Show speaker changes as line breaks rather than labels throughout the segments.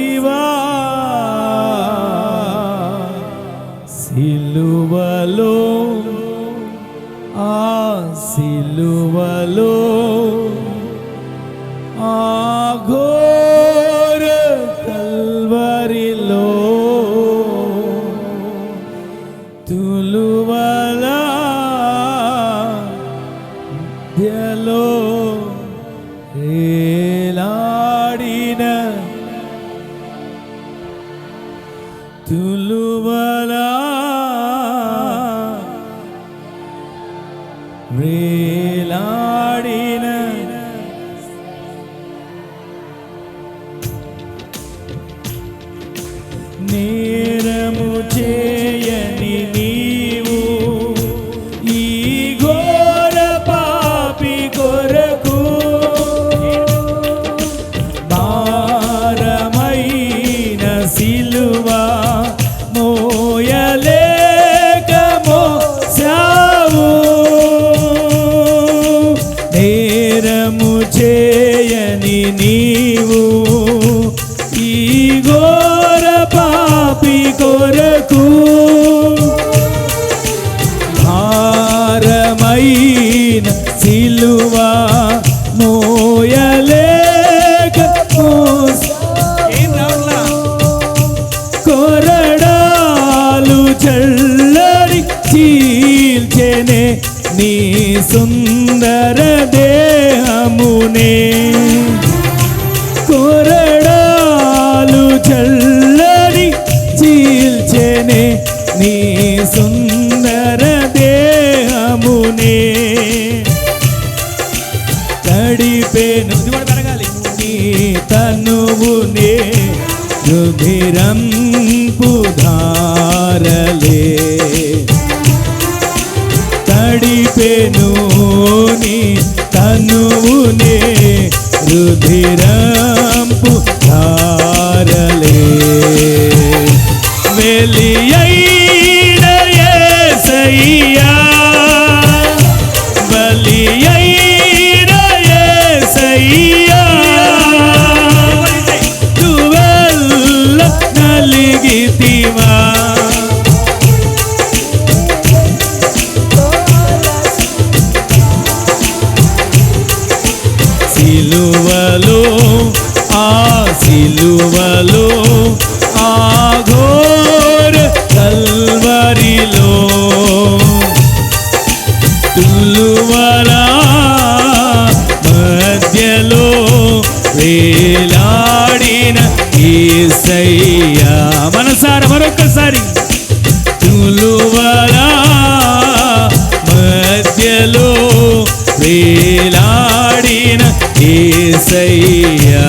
సిలువా సిలువలో ఆ సిలువలో ఆ ఘోర కల్వరిలో తులువల మధ్యలో ఏలాడిన తులువల వేలాడిన నేరము చేయని నీవు ఈ ఘోర పాపి కొరకు భారమైన సిలువా మోయలేక మోసావు నేరము చేయని నీవు ఈ ఘోర పాపి కొరకు భారమైన సిలువా మోయలేక కొరడాలు చల్లడి చీల్చెనే నీ సుందర దేహమునే కొరడాలు చల్లడి చీల్చెనే నీ సుందర దేహమునే తడిపేను పెరగాలి నీ తనువునే రుధిరంపు ధారలే తడిపేను నీ తనువునే రుధిరంపు ధారలే వెలియైన యేసయ్యా బలియైన యేసయ్యా తువెల్ల నలిగితివా సిలువలో ఆ సిలువలో ఆ ఘోర కల్వరిలో తులువల మధ్యలో వేలాడిన యేసయ్యా మనసారా మరొకసారి తులువల మధ్యలో వేలాడిన యేసయ్యా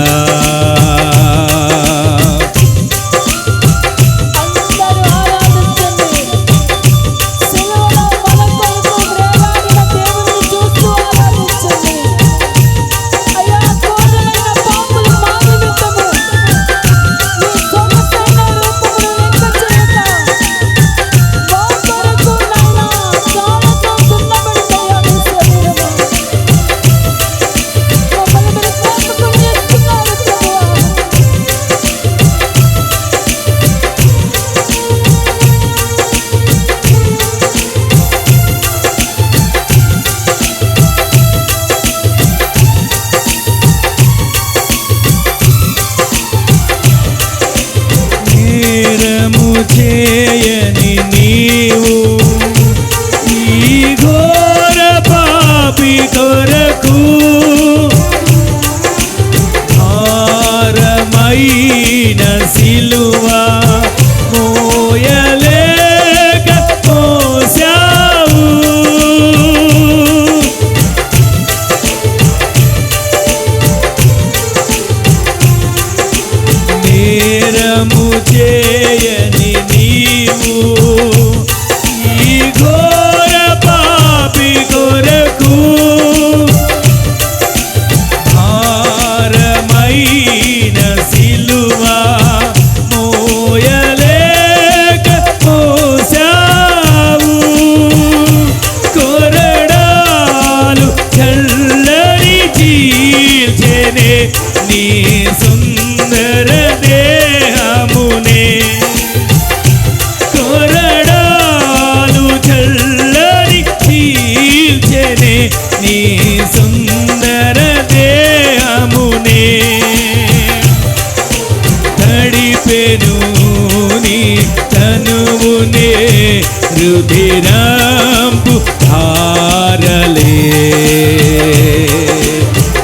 చేయని నీవు ఈ ఘోర పాపి కొరకు భారమైన సిలువా మోయలేక మోసావు నేరము చేయని నీవు ఈ ఘోర పాపి కొరకు భారమైన సిలువా మోయ తడిపెను నీ తనువునే రుధిరంపు ధారలే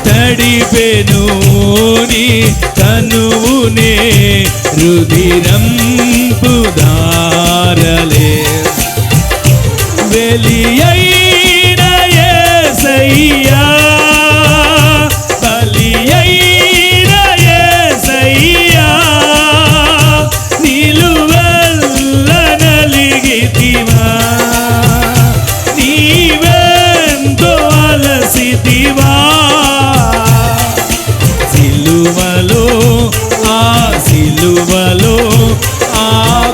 తడిపెను నీ తనువునే రుధిరంపు ధారలే వెలియైన యేసయ్యా బలియైన యేసయ్యా నిలువెల్ల నలిగితివా నీవెంతో అలసితివా సిలువలో ఆ సిలువలో ఆ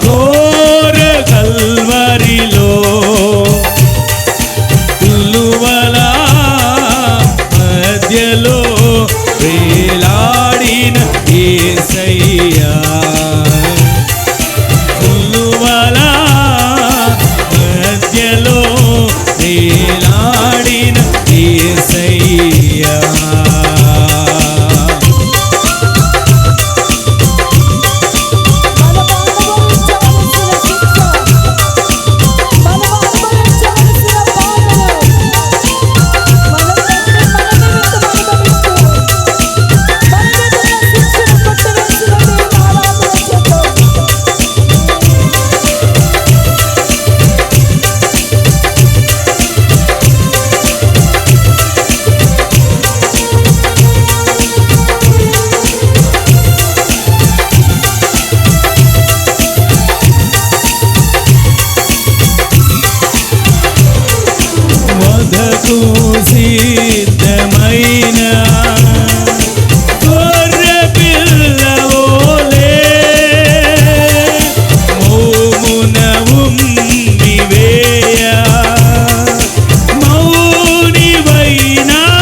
ఘోర కల్వరిలో సిలువల మధ్యలో వేలాడిన యేసయ్యా సిలువల మధ్యలో వేలాడిన యేసయ్యా సిద్ధమైన గొర్రె పిల్లవోలే మోమున ఉండివేయ మౌనివైనావే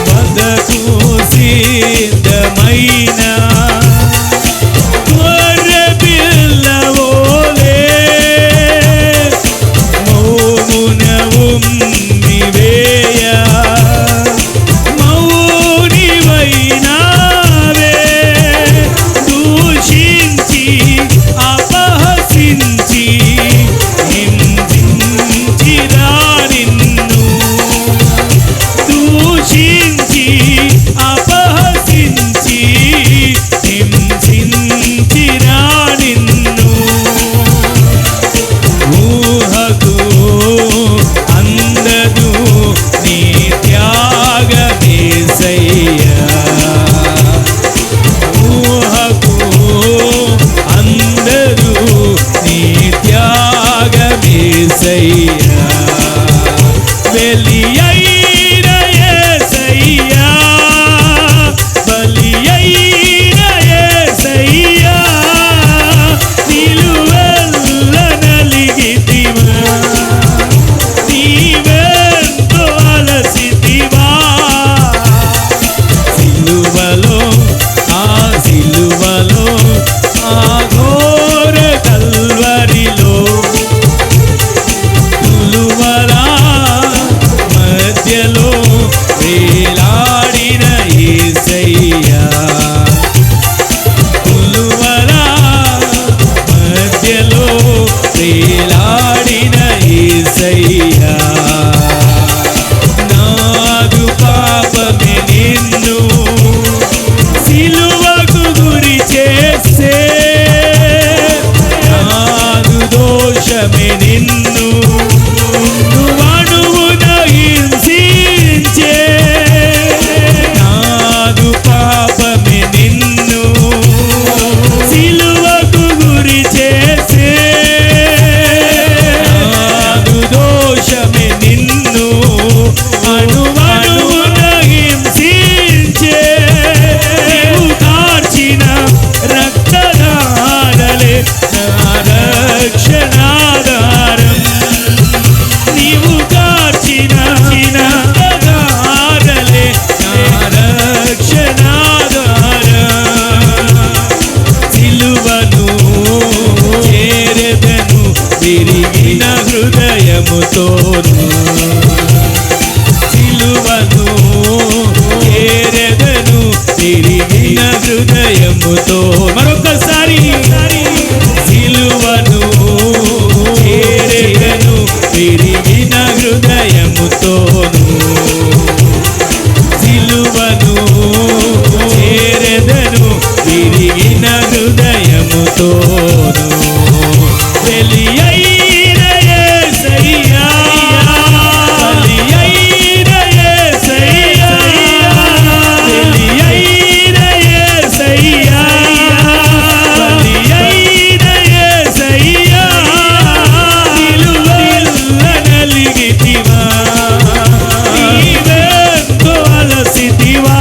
వదకు సిద్ధమైన వెలియైన యేసయ్యా బలియైన యేసయ్యా నిలువెల్ల నలిగితివా నీవెంతో అలసితివా సిలువలో ఆ సిలువలో ఆ ఘోర కల్వరిలో మధ్యలో వేలాడిన యేసయ్యా సిలువల మధ్యలో వేలాడిన యేసయ్యా నాదు పాపమే నిన్ను సిలువకు గురి చేసే నాదు దోషమే నిన్ను నువ్వణువున హింసించే హృదయముతో మరొకసారి సిలువను చేరెదను విరిగిన హృదయముతోను సిలువను చేరెదను విరిగిన హృదయముతోను వెలియైన యేసయ్యా వెలియైన యేసయ్యా వెలియైన యేసయ్యా వెలియైన యేసయ్యా నిలువెల్ల నలిగితివా నీవెంతో అలసితివా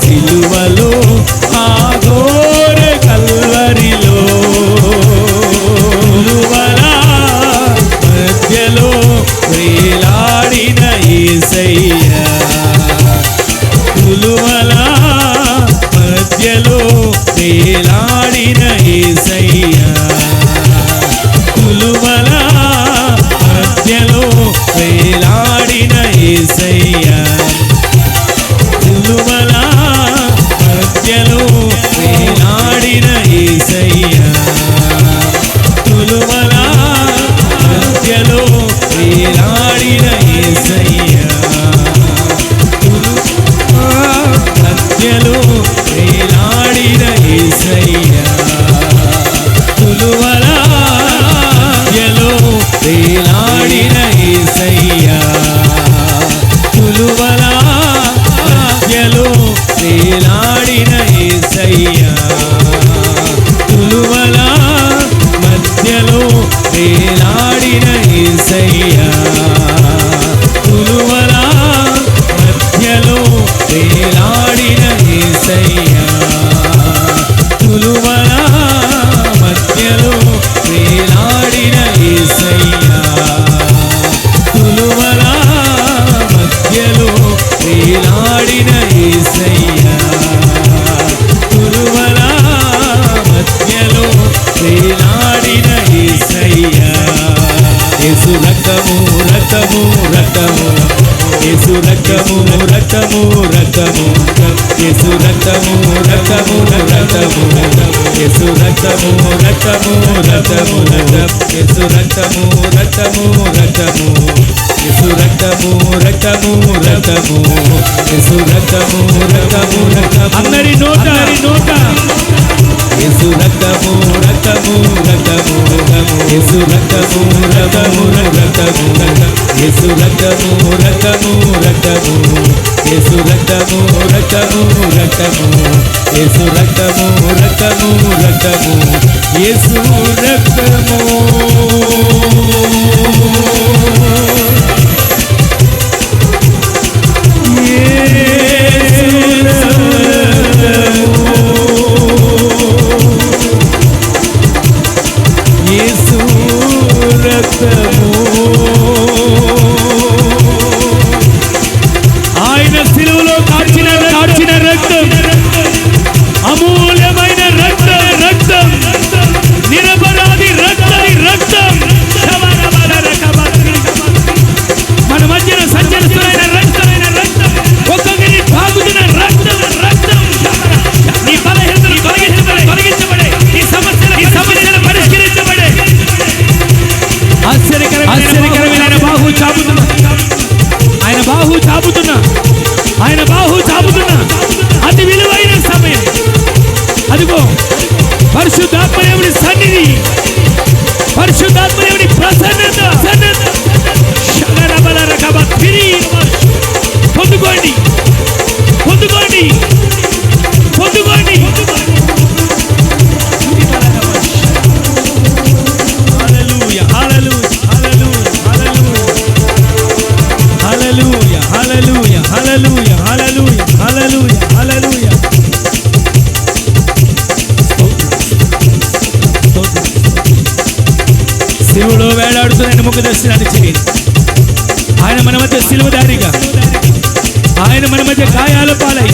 సిలువలో ఆ ఘోర కల్వరిలో సిలువల మధ్యలో వేలాడిన యేసయ్యా సిలువల మధ్యలో వేలాడిన యేసయ్యా సిలువల మధ్యలో వేలాడిన యేసయ్యా సిలువల మధ్యలో వేలాడిన యేసయ్యా సిలువల మధ్యలో వేలాడిన యేసయ్యా మధ్యలో వేలాడిన యేసయ్యా సిలువల మధ్యలో వేలాడిన యేసయ్యా సిలువల మధ్యలో వేలాడిన యేసయ్యా సిలువల మధ్యలో వేలాడిన యేసయ్యా సిలువల మధ్యలో వేలాడిన యేసయ్యా సిలువల మధ్యలో వేలాడిన యేసయ్యా సిలువల మధ్యలో వేలాడిన యేసయ్యా సిలువల మధ్యలో వేలాడిన యేసయ్యా యేసు రక్తము రక్తము రక్తము యేసు రక్తము రక్తము రక్తము యేసు రక్తము రక్తము రక్తము యేసు రక్తము రక్తము రక్తము యేసు రక్తము రక్తము రక్తము యేసు రక్తము రక్తము రక్తము యేసు రక్తము రక్తము రక్తము అందరి నోట యేసు రక్తము రక్తము రక్తము యేసు రక్తము రక్తము రక్తము యేసు రక్తము రక్తము రక్తము యేసు రక్తము రక్తము రక్తము యేసు రక్తము రక్తము రక్తము యేసు రక్తము యేసు రక్తము ఆయన సిలువలో కార్చిన రక్తం అమూల్యమైన రక్తం నిరపరాధి రక్తం మన మధ్యన సంచరిస్తున్న రక్తం ఒక్కొక్కరి తాగుతున్న రక్తం నీ బలహీనతలు తొలగించబడే నీ సమస్యలు పరిష్కరించబడే ఆశ్చర్యకరమైన ఆయన బాహు చాపుతున్నా అతి విలువైన సమయం అదిగో పరిశుద్ధాత్మదేవుని సన్నిధి పరిశుద్ధాత్మదేవుని ప్రసన్నత పొందుకోండి శివుడు వేలాడుతున్న ముఖ దర్శనాన్ని చేయండి. ఆయన మన మధ్య సిలువదారిగా, ఆయన మన మధ్య గాయాల పాలై,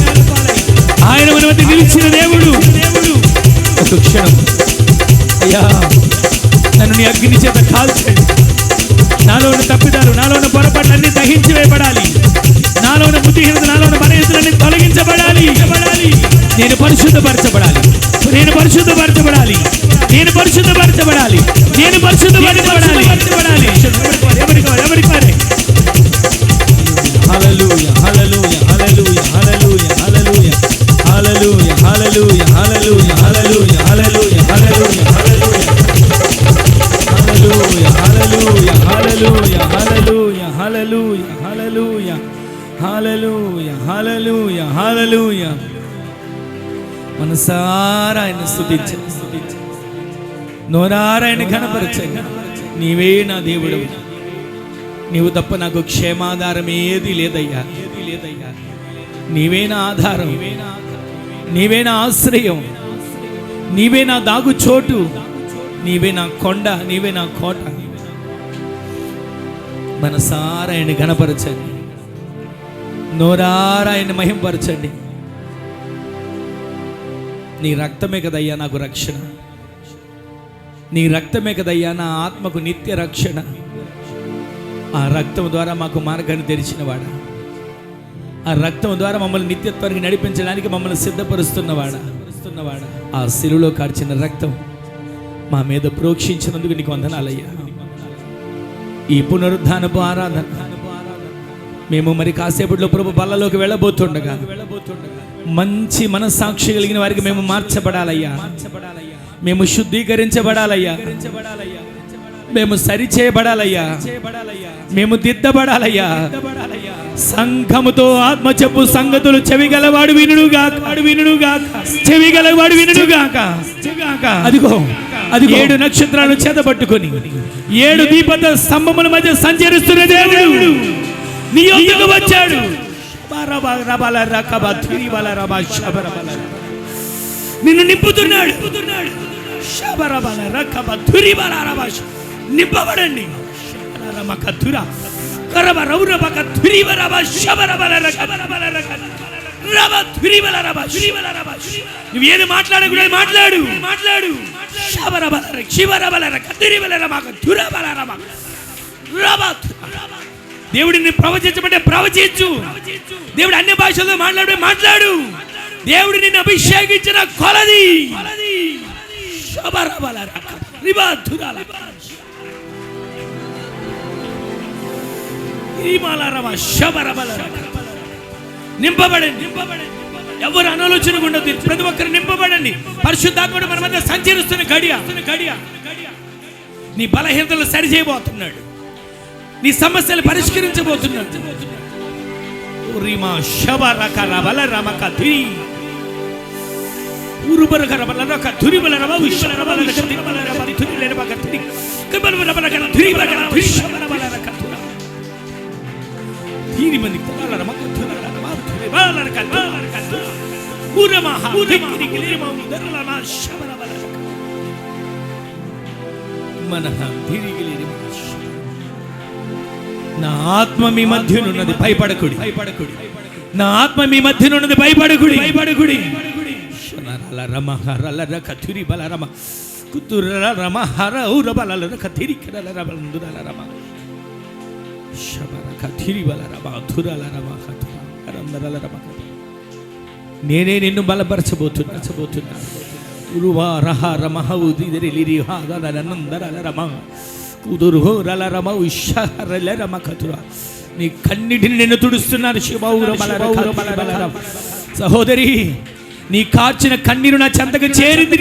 ఆయన మన మధ్య నిలిచిన దేవుడు. ఒక క్షణం అయ్యా నన్ను నీ అగ్ని చేత కాల్చండి. నాలో ఉన్న తప్పిదాలు, నాలో ఉన్న పొరపాట్లన్నీ దహించి వేయబడాలి. నాలో నాలో ఉన్న బుద్ధిహీనత, నాలో ఉన్న బలహీనతలన్నీ తొలగించబడాలి. నేను పరిశుద్ధపరచబడాలి, నేను పరిశుద్ధపరచబడాలి, నేను పరిశుద్ధపరచబడాలి, నేను పరిశుద్ధపరచబడాలి. ఎవరికి వారే హల్లెలూయా, హల్లెలూయా, హల్లెలూయా, హల్లెలూయా, హల్లెలూయా, హల్లెలూయా, హల్లెలూయా, హల్లెలూయా, హల్లెలూయా, హల్లెలూయా, హల్లెలూయా, హల్లెలూయా, హల్లెలూయా, హల్లెలూయా, హల్లెలూయా, హల్లెలూయా, హల్లెలూయా, హల్లెలూయా, హల్లెలూయా, హల్లెలూయా. మనసారా ఆయన స్తుతించండి, నోరారా ఆయన ఘనపరచండి. నీవే నా దేవుడు, నీవు తప్ప నాకు క్షేమాధారం ఏది లేదయ్యా. నీవే నా ఆధారం, నీవే నా ఆశ్రయం, నీవే నా దాగు చోటు, నీవే నా కొండ, నీవే నా కోట. మనసారా ఆయన ఘనపరచండి, నోరారా ఆయన మహింపరచండి. నీ రక్తమే కదయ్యా నాకు రక్షణ, నీ రక్తమే కదయ్యా నా ఆత్మకు నిత్య రక్షణ. ఆ రక్తం ద్వారా మాకు మార్గాన్ని తెరిచినవాడా, ఆ రక్తం ద్వారా మమ్మల్ని నిత్యత్వానికి నడిపించడానికి మమ్మల్ని సిద్ధపరుస్తున్నవాడా. ఆ శిలువలో కార్చిన రక్తం మా మీద ప్రోక్షించినందుకు నీకు వందనాలయ్యా. ఈ పునరుద్ధానపు ఆరాధన మేము మరి కాసేపట్లో ప్రభు బల్లలోకి వెళ్ళబోతుండగా మంచి మనస్సాక్షి కలిగిన వారికి మేము మార్చబడాలయ్యా, మేము శుద్ధీకరించబడాలయ్యా, మేము సరిచేయబడాలయ్యా, మేము దిద్దబడాలయ్యా. సంఘముతో ఆత్మ చెప్పు సంగతులు చెవిగలవాడు వినుగాక, చెవిగలవాడు వినుగాక. అదిగో 7 నక్షత్రాలను చేతబట్టుకొని 7 దీపద స్తంభముల మధ్య సంచరిస్తున్న దేవుడు నీ యొద్దకు వచ్చాడు. నిన్ను నింపుతున్నాడు. నింపబడండి. నువ్వేది మాట్లాడకూడదు, మాట్లాడు. దేవుడిని ప్రవచించమంటే ప్రవచించు. దేవుడు అన్ని భాషల్లో మాట్లాడు. దేవుడు నిన్ను అభిషేకించిన కొలది నింపబడండి. ఎవరు అనాలోచన ఉండదు, ప్రతి ఒక్కరు నింపబడండి. పరిశుద్ధాత్ముడు మన మధ్య సంచరిస్తున్న గడియ నీ బలహీనతలు సరిచేయబోతున్నాడు, నీ సమస్యలు పరిష్కరించబోతున్నాడు. నా ఆత్మ మీ మధ్యనున్నది, భయపడకుడి. నా ఆత్మ మీ మధ్యనున్నది, భయపడకుడి. నేనే నిన్ను బలపరచబోతున్నా. నీ కన్నిటిని నేను తుడుస్తున్నాను. సహోదరి, నీ కార్చిన కన్నీరు నా చెంతకు చేరింది.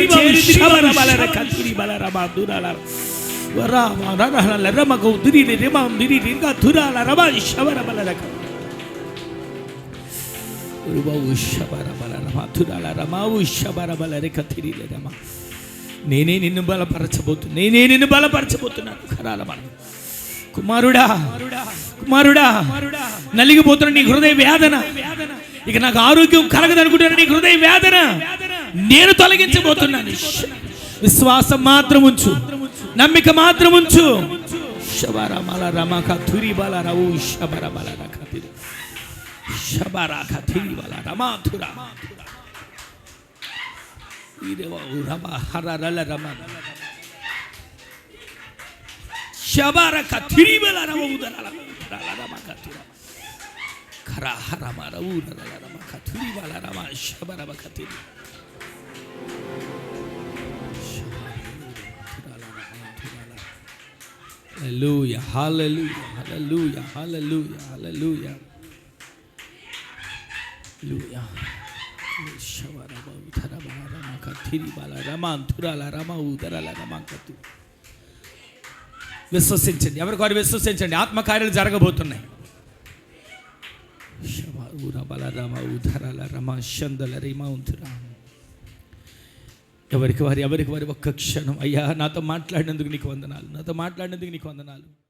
నేనే నిన్ను బలపరచబోతున్నాను. కుమారుడా, నలిగిపోతున్న నీ హృదయ వేదన, ఇక నాకు ఆరోగ్యం కలగదనుకుంటున్నా నీ హృదయ వేదన నేను తొలగించబోతున్నాను. విశ్వాసం మాత్రం ఉంచు, నమ్మిక మాత్రం ఉంచు. Hallelujah, hallelujah, hallelujah, hallelujah, hallelujah. Hallelujah. విశ్వసించండి, ఎవరికి వారు విశ్వసించండి. ఆత్మకార్యాలు జరగబోతున్నాయి. ఎవరికి వారి ఒక్క క్షణం, అయ్యా నాతో మాట్లాడినందుకు నీకు వందనాలు, నాతో మాట్లాడినందుకు నీకు వందనాలు.